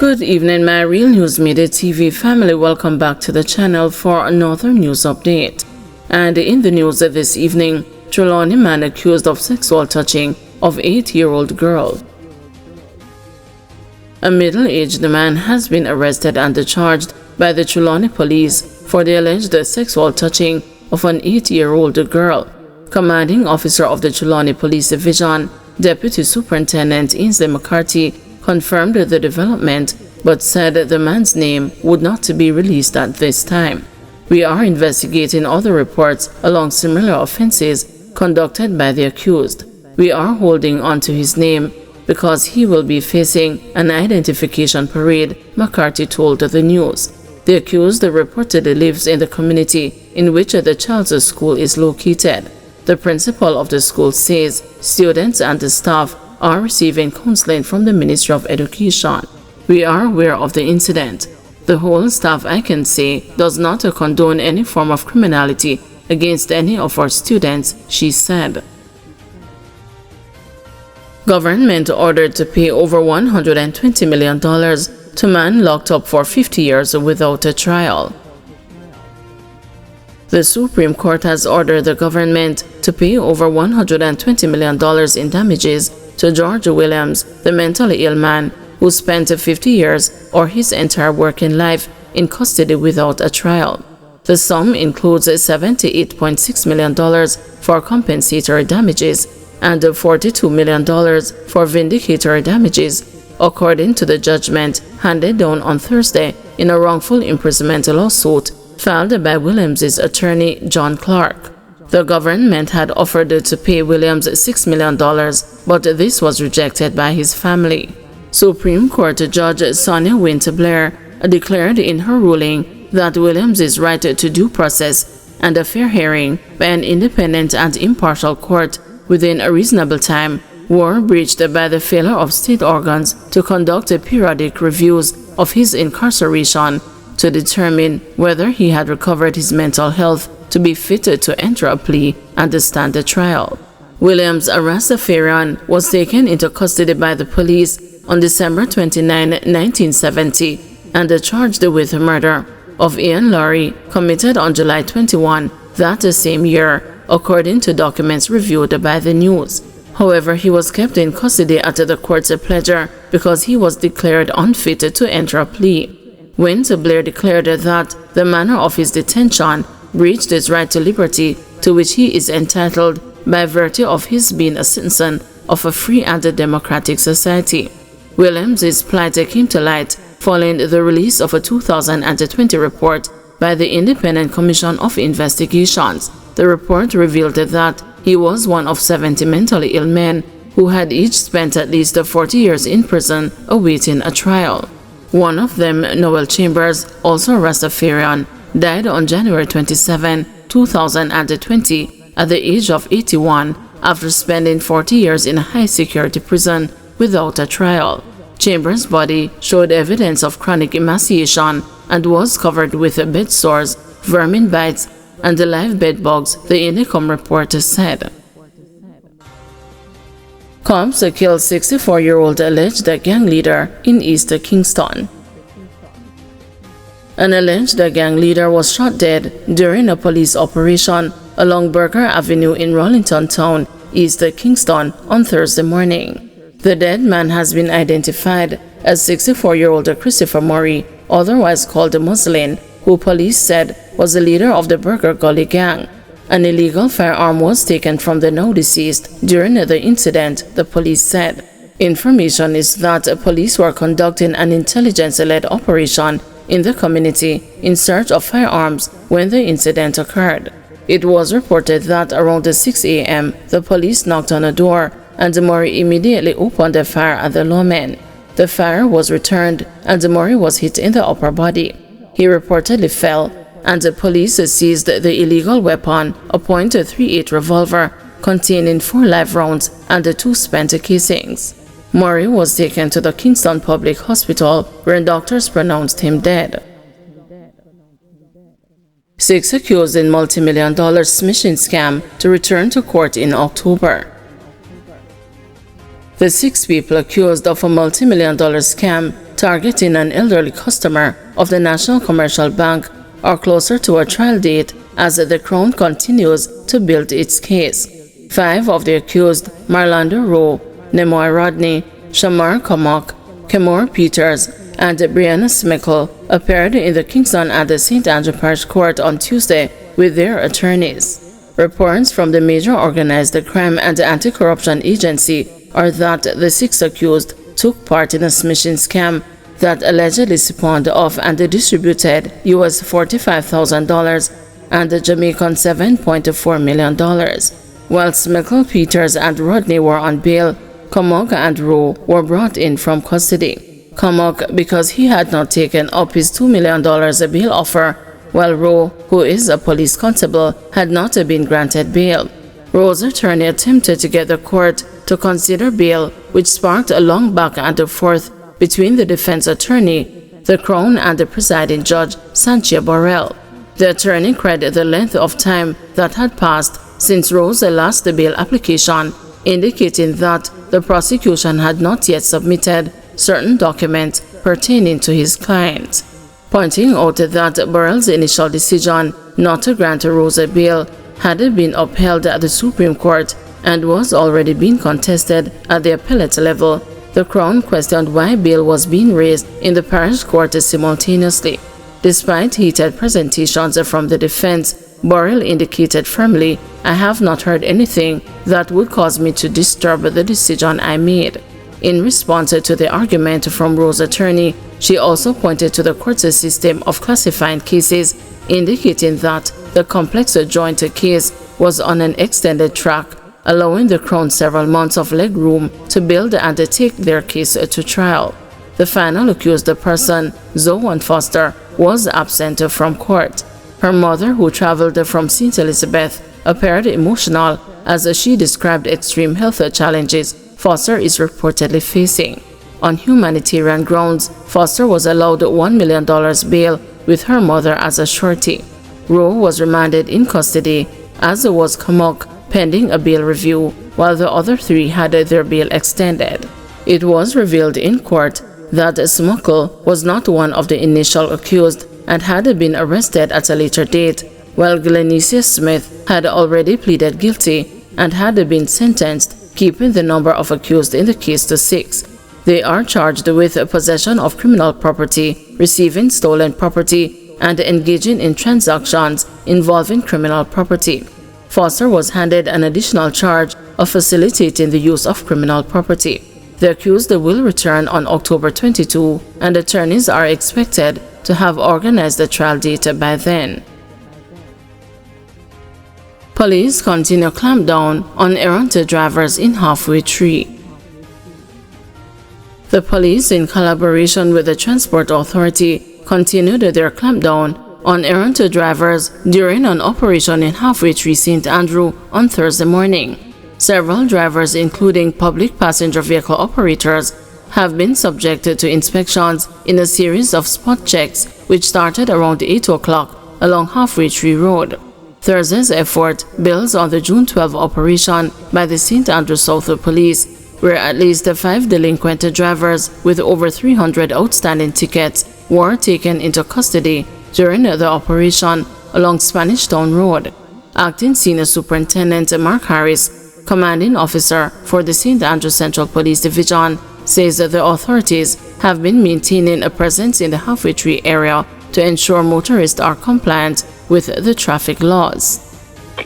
Good evening, my Real News Midday TV family. Welcome back to the channel for another news update. And in the news this evening, Trelawny man accused of sexual touching of 8-year-old girl. A middle-aged man has been arrested and charged by the Trelawny police for the alleged sexual touching of an 8-year-old girl. Commanding officer of the Trelawny Police Division, Deputy Superintendent Ainsley McCarthy, confirmed the development but said the man's name would not be released at this time. We are investigating other reports along similar offenses conducted by the accused. We are holding on to his name because he will be facing an identification parade, McCarthy told the news. The accused reportedly lives in the community in which the child's school is located. The principal of the school says students and the staff are receiving counseling from the Ministry of Education. We are aware of the incident. The whole staff, I can say, does not condone any form of criminality against any of our students, she said. Government ordered to pay over $120 million to man locked up for 50 years without a trial. The Supreme Court has ordered the government to pay over $120 million in damages to George Williams, the mentally ill man who spent 50 years or his entire working life in custody without a trial. The sum includes $78.6 million for compensatory damages and $42 million for vindicatory damages, according to the judgment handed down on Thursday in a wrongful imprisonment lawsuit filed by Williams' attorney John Clark. The government had offered to pay Williams $6 million, but this was rejected by his family. Supreme Court Judge Sonia Winter Blair declared in her ruling that Williams' right to due process and a fair hearing by an independent and impartial court within a reasonable time were breached by the failure of state organs to conduct periodic reviews of his incarceration to determine whether he had recovered his mental health to be fit to enter a plea and stand the trial. Williams Rastafarian was taken into custody by the police on December 29, 1970 and charged with murder of Ian Laurie committed on July 21 that same year, according to documents reviewed by the news. However, he was kept in custody at the court's pleasure because he was declared unfit to enter a plea. Winter Blair declared that the manner of his detention breached his right to liberty, to which he is entitled by virtue of his being a citizen of a free and democratic society. Williams' plight came to light following the release of a 2020 report by the Independent Commission of Investigations. The report revealed that he was one of 70 mentally ill men who had each spent at least 40 years in prison awaiting a trial. One of them, Noel Chambers, also a Rastafarian, died on January 27, 2020 at the age of 81 after spending 40 years in a high-security prison without a trial. Chambers' body showed evidence of chronic emaciation and was covered with bed sores, vermin bites, and live bed bugs, the Indicom report said. Cops killed 64-year-old alleged gang leader in East Kingston. An alleged gang leader was shot dead during a police operation along Burger Avenue in Rollington Town, East Kingston, on Thursday morning. The dead man has been identified as 64-year-old Christopher Murray, otherwise called Muslin, who police said was the leader of the Burger Gully gang. An illegal firearm was taken from the now deceased during the incident, the police said. Information is that police were conducting an intelligence-led operation in the community in search of firearms when the incident occurred. It was reported that around 6 a.m. the police knocked on a door and Murray immediately opened a fire at the lawman. The fire was returned and Murray was hit in the upper body. He reportedly fell, and the police seized the illegal weapon, a .38 revolver containing 4 live rounds and 2 spent casings. Murray was taken to the Kingston Public Hospital where doctors pronounced him dead. 6 accused in multi-million-dollar smishing scam to return to court in October. The 6 people accused of a multi-million-dollar scam targeting an elderly customer of the National Commercial Bank, are closer to a trial date as the Crown continues to build its case. 5 of the accused, Marlando Rowe, Nemoy Rodney, Shamar Comock, Kemore Peters, and Brianna Smickle, appeared in the Kingston and the St. Andrew Parish Court on Tuesday with their attorneys. Reports from the Major Organized Crime and Anti-Corruption Agency are that the 6 accused took part in a smishing scam that allegedly spawned off and distributed US $45,000 and Jamaican $7.4 million. While Smickle, Peters, and Rodney were on bail, Comock and Rowe were brought in from custody. Comock because he had not taken up his $2 million bail offer, while Rowe, who is a police constable, had not been granted bail. Rowe's attorney attempted to get the court to consider bail, which sparked a long back and forth between the defense attorney, the Crown, and the presiding judge, Sanchia Borrell. The attorney credited the length of time that had passed since Rowe's last bail application, indicating that the prosecution had not yet submitted certain documents pertaining to his client, pointing out that Borrell's initial decision not to grant Rowe's bail had been upheld at the Supreme Court and was already being contested at the appellate level. The Crown questioned why bail was being raised in the parish court simultaneously. Despite heated presentations from the defense, Borrell indicated firmly, "I have not heard anything that would cause me to disturb the decision I made." In response to the argument from Rowe's attorney, she also pointed to the court's system of classifying cases, indicating that the complex joint case was on an extended track, allowing the Crown several months of leg room to build and take their case to trial. The final accused person, Zoe Foster, was absent from court. Her mother, who traveled from St. Elizabeth, appeared emotional as she described extreme health challenges Foster is reportedly facing. On humanitarian grounds, Foster was allowed $1 million bail with her mother as a surety. Rowe was remanded in custody, as was Comock, pending a bail review, while the other 3 had their bail extended. It was revealed in court that Smuckle was not one of the initial accused and had been arrested at a later date, while Glenesia Smith had already pleaded guilty and had been sentenced, keeping the number of accused in the case to 6. They are charged with possession of criminal property, receiving stolen property, and engaging in transactions involving criminal property. Foster was handed an additional charge of facilitating the use of criminal property. The accused will return on October 22, and attorneys are expected to have organized the trial date by then. Police continue clampdown on errant drivers in Halfway Tree. The police, in collaboration with the Transport Authority, continued their clampdown on errant drivers during an operation in Halfway Tree, St. Andrew on Thursday morning. Several drivers, including public passenger vehicle operators, have been subjected to inspections in a series of spot checks which started around 8 o'clock along Halfway Tree Road. Thursday's effort builds on the June 12 operation by the St. Andrew South Police, where at least 5 delinquent drivers with over 300 outstanding tickets were taken into custody during the operation along Spanish Town Road. Acting Senior Superintendent Mark Harris, commanding officer for the St. Andrew Central Police Division, says that the authorities have been maintaining a presence in the Halfway Tree area to ensure motorists are compliant with the traffic laws.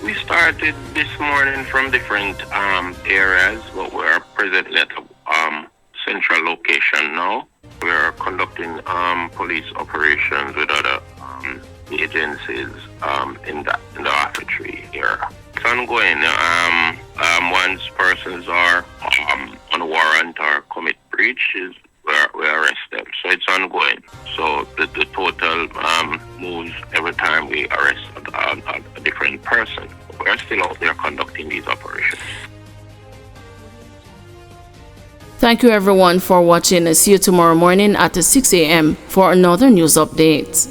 We started this morning from different areas, but we're presently at a central location now. We are conducting police operations with other agencies in the Halfway Tree area. It's ongoing. Once persons are on warrant or commit breaches, we arrest them. So it's ongoing. So the total moves every time we arrest a different person. We're still out there conducting these operations. Thank you everyone for watching. See you tomorrow morning at 6 a.m. for another news update.